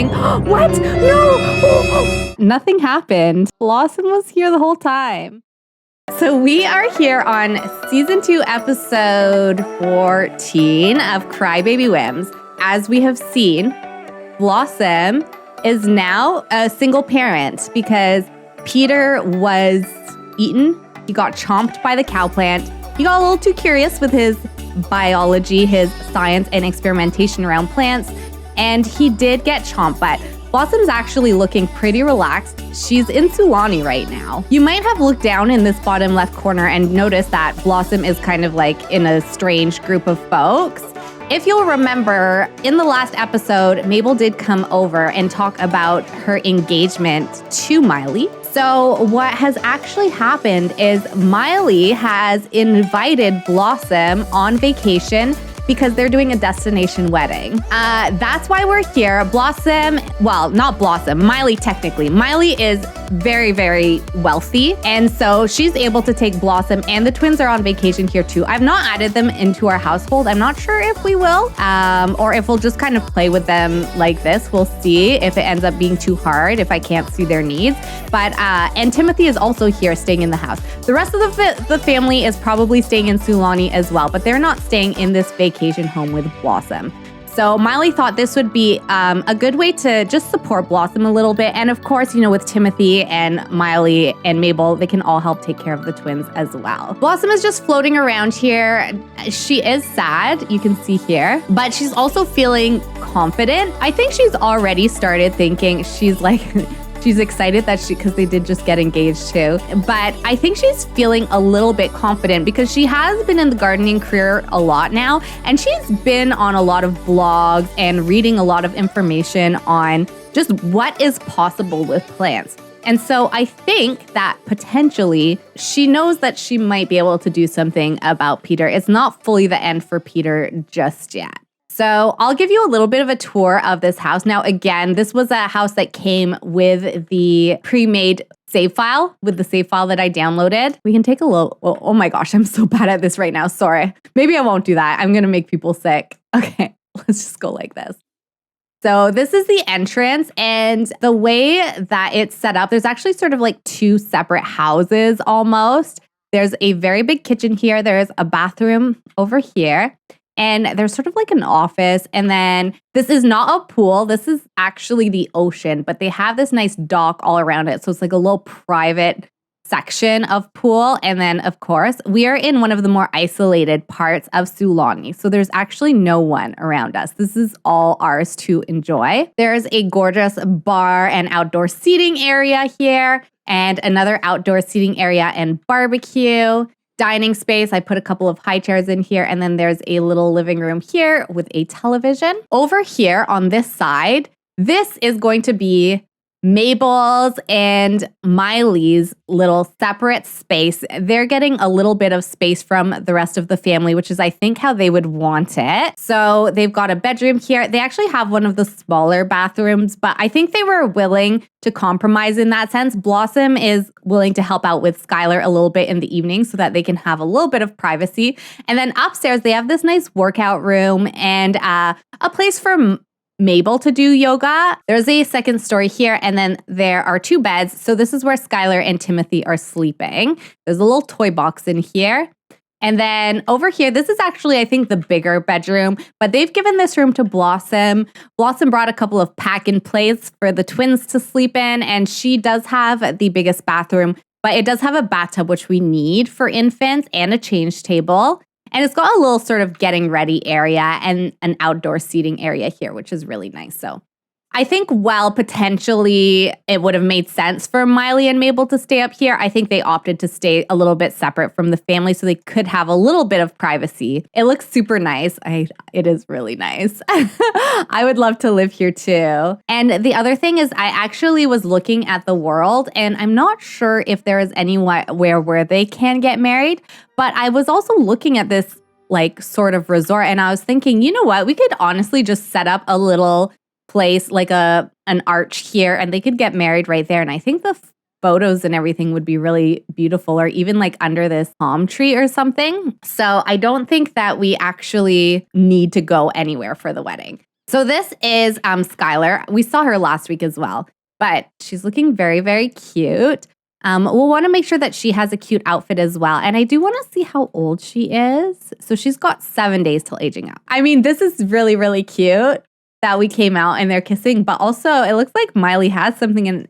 wedding. What? No! Nothing happened. Blossom was here the whole time. So we are here on season 2, episode 14 of Crybaby Whims. As we have seen, Blossom is now a single parent because Peter was eaten. He got chomped by the cow plant. He got a little too curious with his biology, his science, and experimentation around plants. And he did get chomped, but Blossom's actually looking pretty relaxed. She's in Sulani right now. You might have looked down in this bottom left corner and noticed that Blossom is kind of like in a strange group of folks. If you'll remember, in the last episode, Mabel did come over and talk about her engagement to Miley. So what has actually happened is Miley has invited Blossom on vacation because they're doing a destination wedding. That's why we're here. Blossom, well, not Blossom, Miley technically. Miley is very, very wealthy. And so she's able to take Blossom, and the twins are on vacation here too. I've not added them into our household. I'm not sure if we will, or if we'll just kind of play with them like this. We'll see if it ends up being too hard, if I can't see their needs. But, and Timothy is also here staying in the house. The rest of the family is probably staying in Sulani as well, but they're not staying in this vacation home with Blossom. So Miley thought this would be a good way to just support Blossom a little bit. And of course, you know, with Timothy and Miley and Mabel, they can all help take care of the twins as well. Blossom is just floating around here. She is sad, you can see here, but she's also feeling confident. I think she's already started thinking, she's like, she's excited that because they did just get engaged too. But I think she's feeling a little bit confident because she has been in the gardening career a lot now. And she's been on a lot of blogs and reading a lot of information on just what is possible with plants. And so I think that potentially she knows that she might be able to do something about Peter. It's not fully the end for Peter just yet. So I'll give you a little bit of a tour of this house. Now, again, this was a house that came with the pre-made save file, with the save file that I downloaded. We can take a look. Oh my gosh, I'm so bad at this right now. Sorry. Maybe I won't do that. I'm going to make people sick. Okay, let's just go like this. So this is the entrance, and the way that it's set up, there's actually sort of like 2 separate houses almost. There's a very big kitchen here. There's a bathroom over here. And there's sort of like an office. And then this is not a pool. This is actually the ocean, but they have this nice dock all around it. So it's like a little private section of pool. And then, of course, we are in one of the more isolated parts of Sulani. So there's actually no one around us. This is all ours to enjoy. There's a gorgeous bar and outdoor seating area here, and another outdoor seating area and barbecue. Dining space. I put a couple of high chairs in here, and then there's a little living room here with a television. Over here on this side, this is going to be Mabel's and Miley's little separate space. They're getting a little bit of space from the rest of the family, which is, I think, how they would want it. So they've got a bedroom here. They actually have one of the smaller bathrooms, but I think they were willing to compromise in that sense. Blossom is willing to help out with Skylar a little bit in the evening so that they can have a little bit of privacy. And then upstairs, they have this nice workout room and a place for Mabel to do yoga. There's a second story here, and then there are 2 beds. So this is where Skylar and Timothy are sleeping. There's a little toy box in here. And then over here, this is actually, I think, the bigger bedroom, but they've given this room to Blossom. Blossom brought a couple of pack-and-plays for the twins to sleep in, and she does have the biggest bathroom, but it does have a bathtub, which we need for infants, and a change table. And it's got a little sort of getting ready area and an outdoor seating area here, which is really nice. So I think while potentially it would have made sense for Miley and Mabel to stay up here, I think they opted to stay a little bit separate from the family so they could have a little bit of privacy. It looks super nice. It is really nice. I would love to live here too. And the other thing is I actually was looking at the world, and I'm not sure if there is anywhere where they can get married, but I was also looking at this like sort of resort, and I was thinking, you know what, we could honestly just set up a little place like an arch here, and they could get married right there. And I think the photos and everything would be really beautiful, or even like under this palm tree or something. So I don't think that we actually need to go anywhere for the wedding. So this is Skylar. We saw her last week as well, but she's looking very, very cute. We'll want to make sure that she has a cute outfit as well. And I do want to see how old she is. So she's got 7 days till aging out. I mean, this is really, really cute that we came out and they're kissing, but also it looks like Miley has something and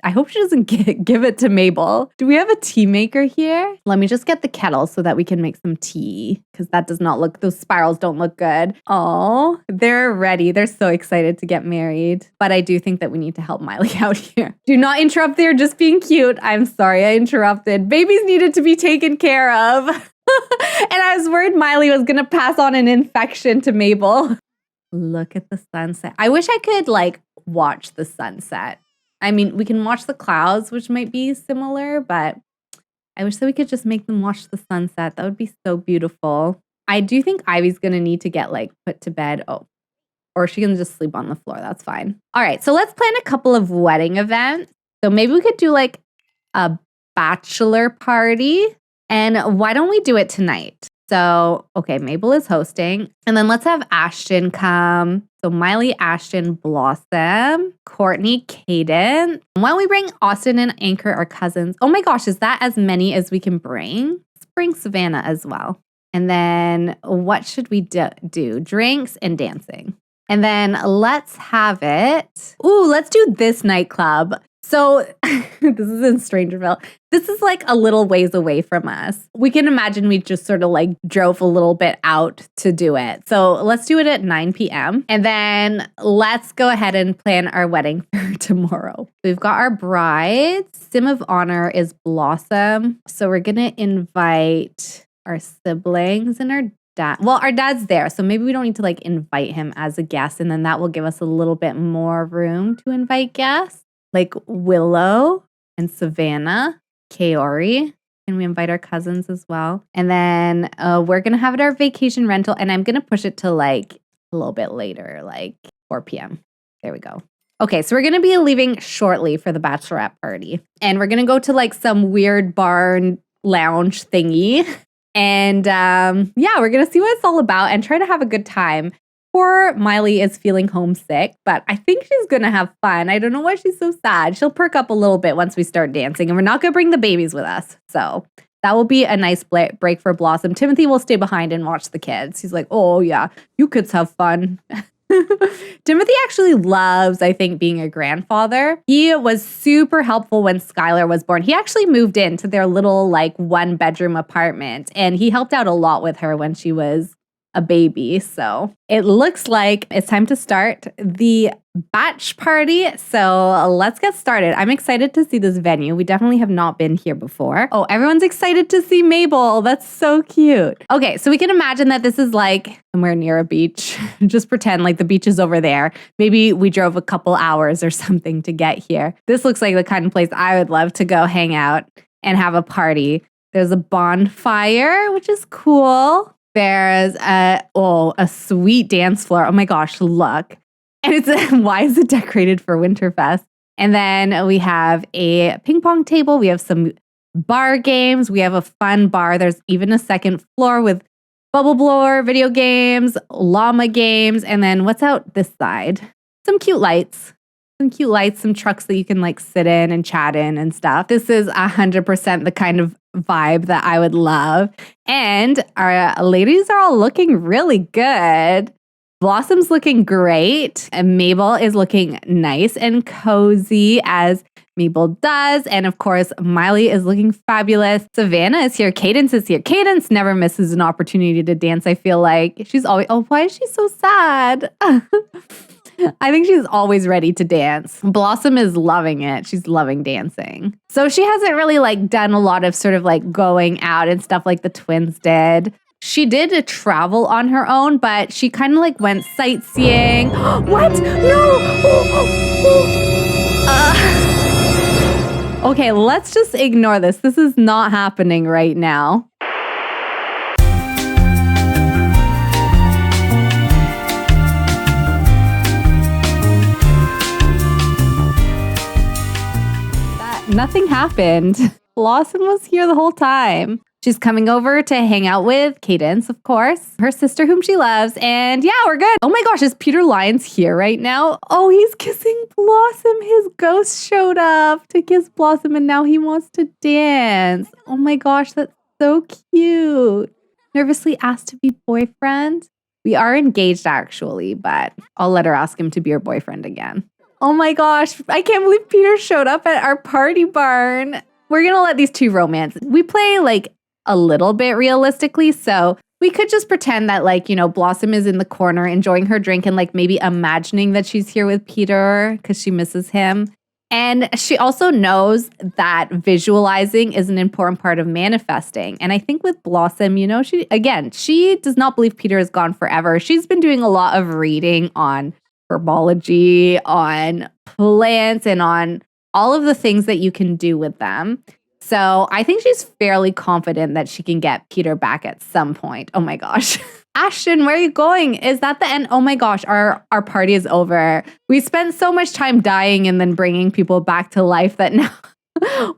I hope she doesn't give it to Mabel. Do we have a tea maker here? Let me just get the kettle so that we can make some tea because that does not look, those spirals don't look good. Oh, they're ready. They're so excited to get married. But I do think that we need to help Miley out here. Do not interrupt. They're just being cute. I'm sorry I interrupted. Babies needed to be taken care of. And I was worried Miley was going to pass on an infection to Mabel. Look at the sunset. I wish I could like watch the sunset. I mean, we can watch the clouds, which might be similar, but I wish that we could just make them watch the sunset. That would be so beautiful. I do think Ivy's going to need to get like put to bed. Oh, or she can just sleep on the floor. That's fine. All right. So let's plan a couple of wedding events. So maybe we could do like a bachelor party. And why don't we do it tonight? So, okay, Mabel is hosting. And then let's have Ashton come. So Miley, Ashton, Blossom, Courtney, Cadence. Why don't we bring Austin and Anchor, our cousins? Oh my gosh, is that as many as we can bring? Let's bring Savannah as well. And then what should we do? Drinks and dancing. And then let's have it. Ooh, let's do this nightclub. So this is in Strangerville. This is like a little ways away from us. We can imagine we just sort of like drove a little bit out to do it. So let's do it at 9 p.m. And then let's go ahead and plan our wedding for tomorrow. We've got our brides. Sim of honor is Blossom. So we're going to invite our siblings and our dad. Well, our dad's there. So maybe we don't need to like invite him as a guest. And then that will give us a little bit more room to invite guests. Like Willow and Savannah, Kaori. Can we invite our cousins as well? And then we're going to have it our vacation rental. And I'm going to push it to like a little bit later, like 4 p.m. There we go. Okay, so we're going to be leaving shortly for the bachelorette party. And we're going to go to like some weird barn lounge thingy. And yeah, we're going to see what it's all about and try to have a good time. Poor Miley is feeling homesick, but I think she's going to have fun. I don't know why she's so sad. She'll perk up a little bit once we start dancing, and we're not going to bring the babies with us. So that will be a nice break for Blossom. Timothy will stay behind and watch the kids. He's like, oh, yeah, you kids have fun. Timothy actually loves, I think, being a grandfather. He was super helpful when Skylar was born. He actually moved into their little like 1-bedroom apartment, and he helped out a lot with her when she was a baby. So it looks like it's time to start the batch party. So let's get started. I'm excited to see this venue. We definitely have not been here before. Oh, everyone's excited to see Mabel. That's so cute. Okay, so we can imagine that this is like somewhere near a beach. Just pretend like the beach is over there. Maybe we drove a couple hours or something to get here. This looks like the kind of place I would love to go hang out and have a party. There's a bonfire, which is cool. There's a sweet dance floor. Oh my gosh, look. And it's why is it decorated for Winterfest? And then we have a ping pong table. We have some bar games. We have a fun bar. There's even a second floor with bubble blower, video games, llama games. And then what's out this side? Some cute lights. Some trucks that you can like sit in and chat in and stuff. This is 100% the kind of vibe that I would love. And our ladies are all looking really good. Blossom's looking great. And Mabel is looking nice and cozy as Mabel does. And of course, Miley is looking fabulous. Savannah is here. Cadence is here. Cadence never misses an opportunity to dance. I feel like she's always, oh, why is she so sad? I think she's always ready to dance. Blossom is loving it. She's loving dancing. So she hasn't really like done a lot of sort of like going out and stuff like the twins did. She did travel on her own, but she kind of like went sightseeing. What? No! Okay, let's just ignore this. This is not happening right now. Nothing happened. Blossom was here the whole time. She's coming over to hang out with Cadence, of course, her sister whom she loves. And yeah, we're good. Oh my gosh, is Peter Lyons here right now? Oh, he's kissing Blossom. His ghost showed up to kiss Blossom and now he wants to dance. Oh my gosh, that's so cute. Nervously asked to be boyfriend. We are engaged actually, but I'll let her ask him to be her boyfriend again. Oh my gosh, I can't believe Peter showed up at our party barn. We're going to let these two romance. We play like a little bit realistically, so we could just pretend that like, you know, Blossom is in the corner enjoying her drink and like maybe imagining that she's here with Peter because she misses him. And she also knows that visualizing is an important part of manifesting. And I think with Blossom, you know, she does not believe Peter is gone forever. She's been doing a lot of reading on herbology, on plants, and on all of the things that you can do with them. So I think she's fairly confident that she can get Peter back at some point. Oh my gosh. Ashton, where are you going? Is that the end? Oh my gosh, our party is over. We spent so much time dying and then bringing people back to life that now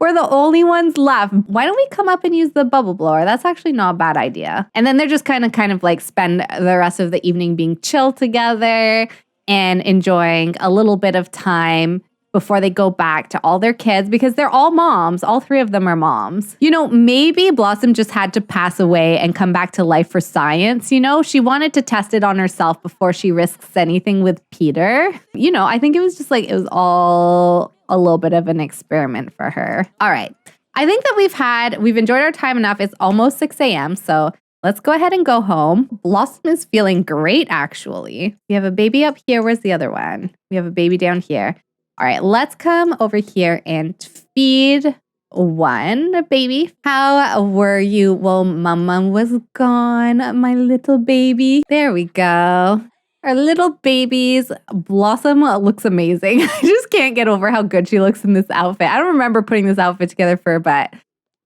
we're the only ones left. Why don't we come up and use the bubble blower? That's actually not a bad idea. And then they're just kind of like spend the rest of the evening being chill together and enjoying a little bit of time before they go back to all their kids because they're all moms. All three of them are moms. You know, maybe Blossom just had to pass away and come back to life for science. You know, she wanted to test it on herself before she risks anything with Peter. You know, I think it was just like, it was all a little bit of an experiment for her. All right. I think that we've enjoyed our time enough. It's almost 6 a.m. So let's go ahead and go home. Blossom is feeling great, actually. We have a baby up here. Where's the other one? We have a baby down here. All right, let's come over here and feed one baby. How were you? Well, Mama was gone, my little baby. There we go. Our little babies. Blossom looks amazing. I just can't get over how good she looks in this outfit. I don't remember putting this outfit together for her, but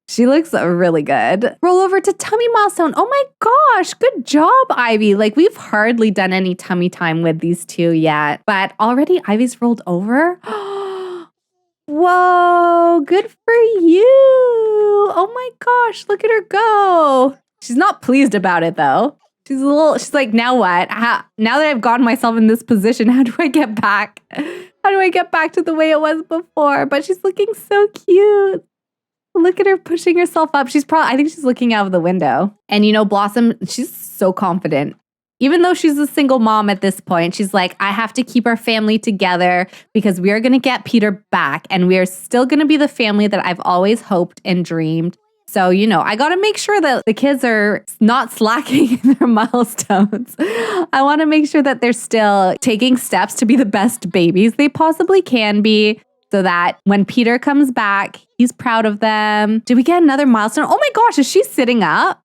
she looks really good. Roll over to tummy milestone. Oh my gosh, good job, Ivy. Like we've hardly done any tummy time with these two yet, but already Ivy's rolled over. Whoa, good for you. Oh my gosh, look at her go. She's not pleased about it though. She's like, now what? Now that I've gotten myself in this position, how do I get back? How do I get back to the way it was before? But she's looking so cute. Look at her pushing herself up. I think she's looking out of the window. And you know, Blossom, she's so confident. Even though she's a single mom at this point, she's like, I have to keep our family together because we are going to get Peter back. And we are still going to be the family that I've always hoped and dreamed. So, you know, I got to make sure that the kids are not slacking in their milestones. I want to make sure that they're still taking steps to be the best babies they possibly can be. So that when Peter comes back, he's proud of them. Did we get another milestone? Oh my gosh, is she sitting up?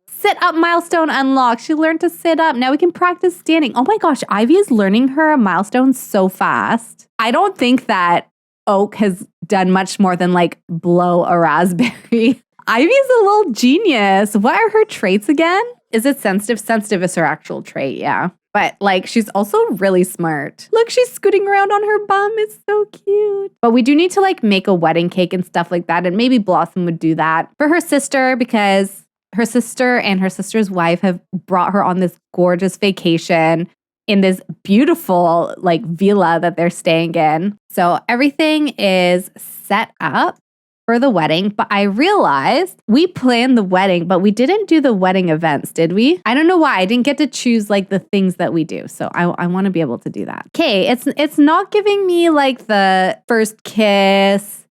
Sit up milestone unlocked. She learned to sit up. Now we can practice standing. Oh my gosh, Ivy is learning her milestones so fast. I don't think that Oak has done much more than like blow a raspberry. Ivy's a little genius. What are her traits again? Is it sensitive? Sensitive is her actual trait, yeah. But like, she's also really smart. Look, she's scooting around on her bum. It's so cute. But we do need to like make a wedding cake and stuff like that. And maybe Blossom would do that for her sister because her sister and her sister's wife have brought her on this gorgeous vacation in this beautiful like villa that they're staying in. So everything is set up for the wedding, but I realized we planned the wedding, but we didn't do the wedding events, did we? I don't know why. I didn't get to choose like the things that we do. So I want to be able to do that. Okay, it's not giving me like the first kiss,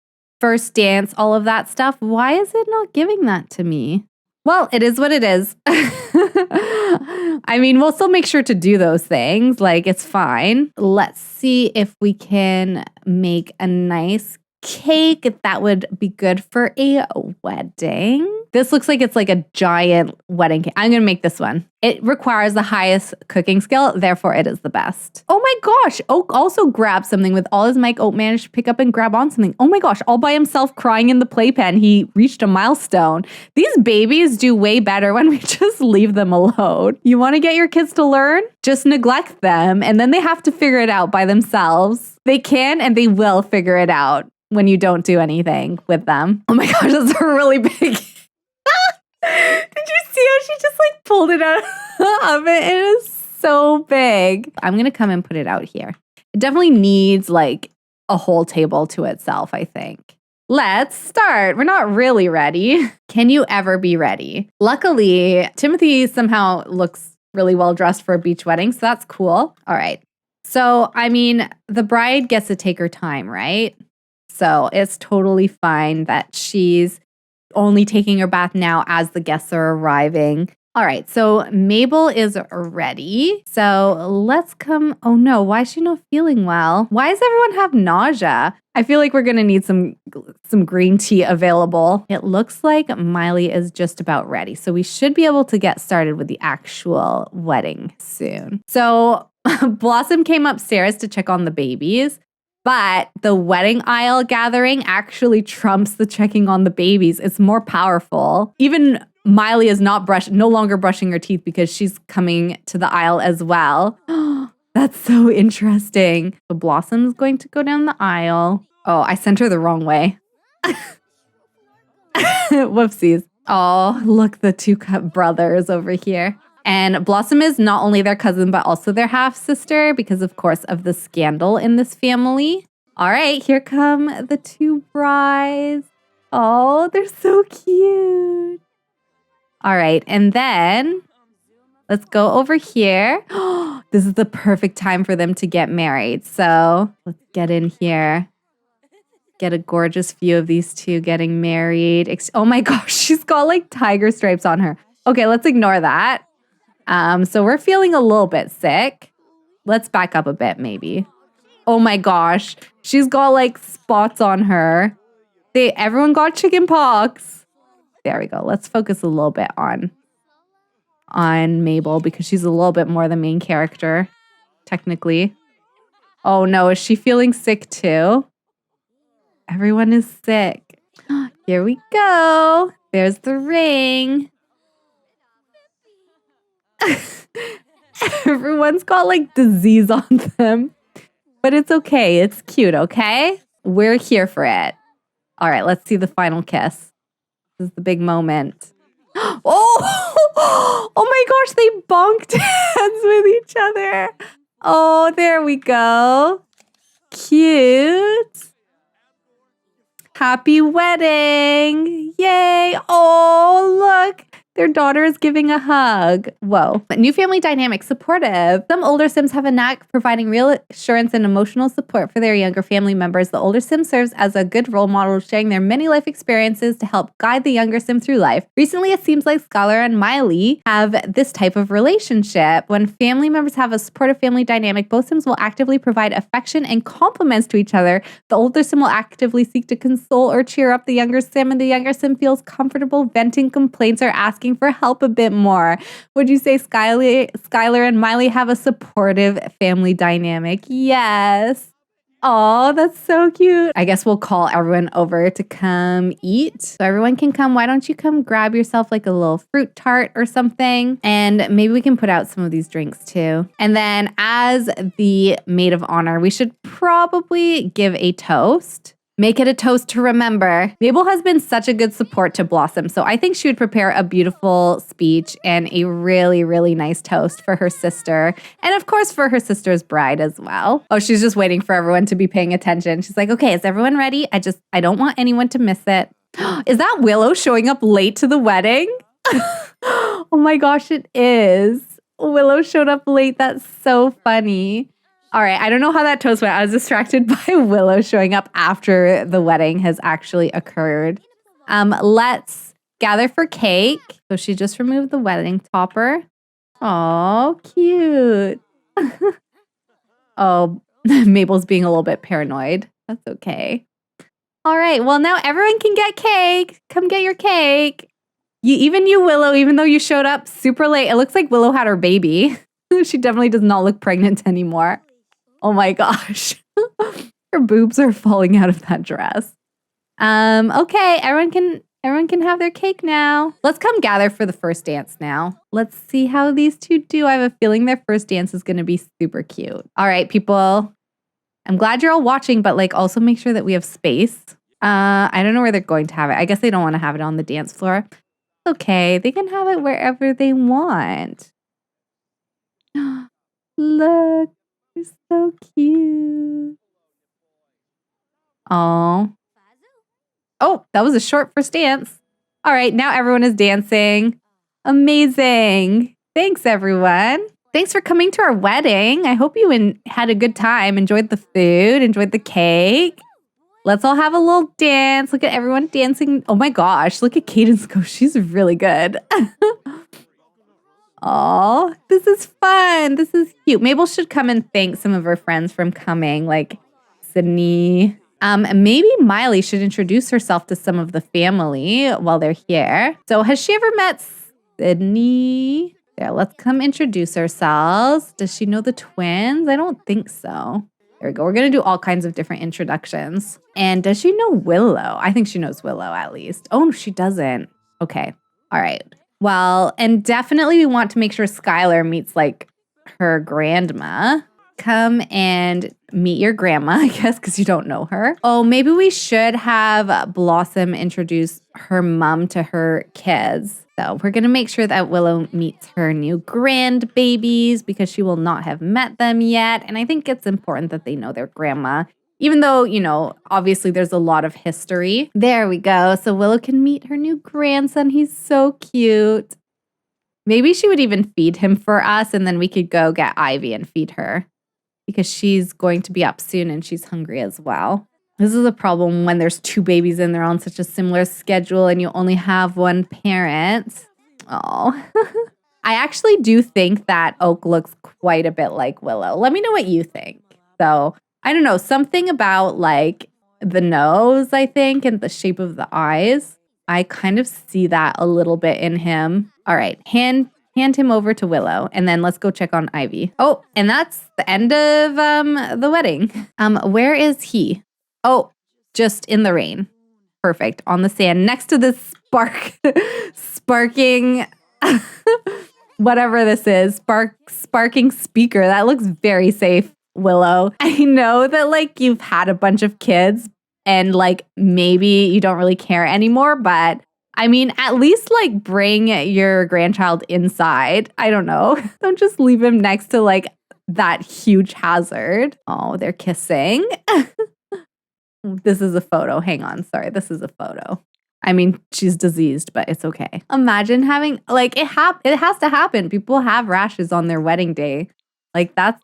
first dance, all of that stuff. Why is it not giving that to me? Well, it is what it is. I mean, we'll still make sure to do those things. Like, it's fine. Let's see if we can make a nice cake. That would be good for a wedding. This looks like it's like a giant wedding cake. I'm going to make this one. It requires the highest cooking skill, therefore it is the best. Oh my gosh, Oak also grabbed something with all his might. Oak managed to pick up and grab on something. Oh my gosh, all by himself crying in the playpen. He reached a milestone. These babies do way better when we just leave them alone. You want to get your kids to learn? Just neglect them and then they have to figure it out by themselves. They can and they will figure it out when you don't do anything with them. Oh my gosh, that's a really big... Did you see how she just like pulled it out of it? It is so big. I'm going to come and put it out here. It definitely needs like a whole table to itself, I think. Let's start. We're not really ready. Can you ever be ready? Luckily, Timothy somehow looks really well dressed for a beach wedding, so that's cool. All right. So, I mean, the bride gets to take her time, right? So it's totally fine that she's only taking her bath now as the guests are arriving. All right, so Mabel is ready. So let's come. Oh no, why is she not feeling well? Why does everyone have nausea? I feel like we're gonna need some green tea available. It looks like Miley is just about ready. So we should be able to get started with the actual wedding soon. So Blossom came upstairs to check on the babies. But the wedding aisle gathering actually trumps the checking on the babies. It's more powerful. Even Miley is no longer brushing her teeth because she's coming to the aisle as well. That's so interesting. So Blossom's going to go down the aisle. Oh, I sent her the wrong way. Whoopsies. Oh, look, the two brothers over here. And Blossom is not only their cousin, but also their half-sister because, of course, of the scandal in this family. All right, here come the two brides. Oh, they're so cute. All right, and then let's go over here. This is the perfect time for them to get married. So let's get in here. Get a gorgeous view of these two getting married. Oh my gosh, she's got like tiger stripes on her. Okay, let's ignore that. So we're feeling a little bit sick. Let's back up a bit, maybe. Oh my gosh, she's got like spots on her. Everyone got chicken pox. There we go. Let's focus a little bit on Mabel because she's a little bit more the main character, technically. Oh no, is she feeling sick too? Everyone is sick. Here we go. There's the ring. Everyone's got like disease on them. But it's okay. It's cute, okay? We're here for it. All right, let's see the final kiss. This is the big moment. Oh my gosh, they bonked hands with each other. Oh, there we go. Cute. Happy wedding. Yay. Oh, look. Their daughter is giving a hug. Whoa. New family dynamic, supportive. Some older Sims have a knack for providing reassurance and emotional support for their younger family members. The older Sim serves as a good role model, sharing their many life experiences to help guide the younger Sim through life. Recently, it seems like Skylar and Miley have this type of relationship. When family members have a supportive family dynamic, both Sims will actively provide affection and compliments to each other. The older Sim will actively seek to console or cheer up the younger Sim, and the younger Sim feels comfortable venting complaints or asking for help a bit more. Would you say Skylar and Miley have a supportive family dynamic? Yes. Oh, that's so cute. I guess we'll call everyone over to come eat. So everyone can come. Why don't you come grab yourself like a little fruit tart or something? And maybe we can put out some of these drinks too. And then as the maid of honor, we should probably give a toast. Make it a toast to remember. Mabel has been such a good support to Blossom, so I think she would prepare a beautiful speech and a really, really nice toast for her sister, and of course for her sister's bride as well. Oh, she's just waiting for everyone to be paying attention. She's like, okay, is everyone ready? I don't want anyone to miss it. Is that Willow showing up late to the wedding? Oh my gosh, it is. Willow showed up late. That's so funny. All right, I don't know how that toast went. I was distracted by Willow showing up after the wedding has actually occurred. Let's gather for cake. So she just removed the wedding topper. Oh, cute. Oh, Mabel's being a little bit paranoid. That's okay. All right, well, now everyone can get cake. Come get your cake. Even you, Willow, even though you showed up super late, it looks like Willow had her baby. She definitely does not look pregnant anymore. Oh my gosh. Her boobs are falling out of that dress. Okay, everyone can have their cake now. Let's come gather for the first dance now. Let's see how these two do. I have a feeling their first dance is going to be super cute. All right, people. I'm glad you're all watching, but like also make sure that we have space. I don't know where they're going to have it. I guess they don't want to have it on the dance floor. okay. They can have it wherever they want. Look, they're so cute. Oh, that was a short first dance. All right, now everyone is dancing. Amazing. Thanks, everyone. Thanks for coming to our wedding. I hope you had a good time, enjoyed the food, enjoyed the cake. Let's all have a little dance. Look at everyone dancing. Oh my gosh, look at Cadence go. She's really good. Oh, this is fun. This is cute. Mabel should come and thank some of her friends from coming, like Sydney. Maybe Miley should introduce herself to some of the family while they're here. So has she ever met Sydney? Yeah, let's come introduce ourselves. Does she know the twins? I don't think so. There we go. We're going to do all kinds of different introductions. And does she know Willow? I think she knows Willow at least. Oh, no, she doesn't. Okay. All right. Well, and definitely we want to make sure Skylar meets like her grandma. Come and meet your grandma, I guess, because you don't know her. Oh, maybe we should have Blossom introduce her mom to her kids. So we're going to make sure that Willow meets her new grandbabies because she will not have met them yet. And I think it's important that they know their grandma, even though, you know, obviously there's a lot of history. There we go. So Willow can meet her new grandson. He's so cute. Maybe she would even feed him for us and then we could go get Ivy and feed her because she's going to be up soon and she's hungry as well. This is a problem when there's two babies and they're on such a similar schedule and you only have one parent. Oh, I actually do think that Oak looks quite a bit like Willow. Let me know what you think. So I don't know, something about like the nose, I think, and the shape of the eyes. I kind of see that a little bit in him. All right, hand him over to Willow, and then let's go check on Ivy. Oh, and that's the end of the wedding. Where is he? Oh, just in the rain. Perfect. On the sand next to this sparking, whatever this is, sparking speaker. That looks very safe, Willow. I know that like you've had a bunch of kids and like maybe you don't really care anymore, but I mean, at least like bring your grandchild inside. I don't know. Don't just leave him next to like that huge hazard. Oh, they're kissing. This is a photo. Hang on. Sorry, this is a photo. I mean, she's diseased, but it's okay. Imagine having, like, it has to happen. People have rashes on their wedding day. Like, that's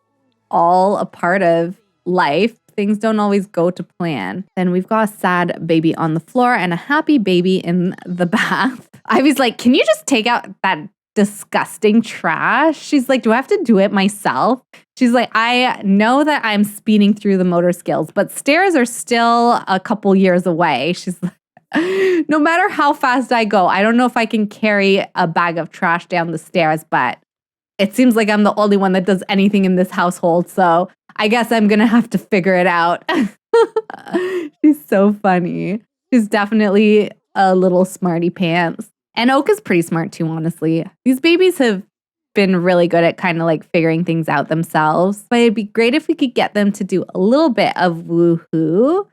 all a part of life. Things don't always go to plan. Then we've got a sad baby on the floor and a happy baby in the bath. Ivy's like, can you just take out that disgusting trash? She's like, do I have to do it myself? She's like, I know that I'm speeding through the motor skills, but stairs are still a couple years away. She's like, no matter how fast I go, I don't know if I can carry a bag of trash down the stairs, but it seems like I'm the only one that does anything in this household. So I guess I'm going to have to figure it out. She's so funny. She's definitely a little smarty pants. And Oak is pretty smart too, honestly. These babies have been really good at kind of like figuring things out themselves. But it'd be great if we could get them to do a little bit of woohoo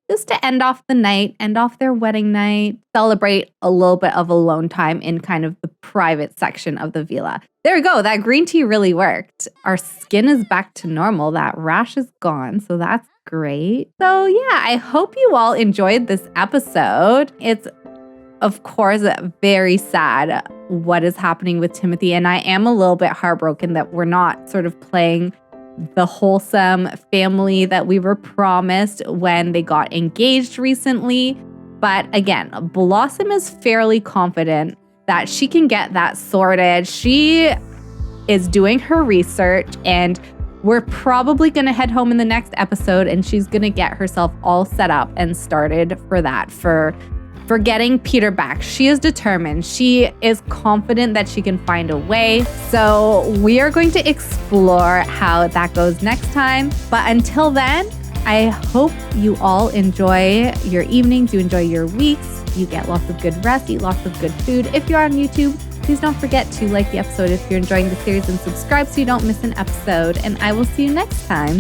just to end off the night, end off their wedding night, celebrate a little bit of alone time in kind of the private section of the villa. There we go. That green tea really worked. Our skin is back to normal. That rash is gone. So that's great. So yeah, I hope you all enjoyed this episode. It's of course very sad what is happening with Timothy. And I am a little bit heartbroken that we're not sort of playing the wholesome family that we were promised when they got engaged recently. But again, Blossom is fairly confident that she can get that sorted. She is doing her research and we're probably going to head home in the next episode and she's going to get herself all set up and started for that, for getting Peter back. She is determined. She is confident that she can find a way. So we are going to explore how that goes next time. But until then, I hope you all enjoy your evenings, you enjoy your weeks, you get lots of good rest, eat lots of good food. If you're on YouTube, please don't forget to like the episode if you're enjoying the series and subscribe so you don't miss an episode. And I will see you next time.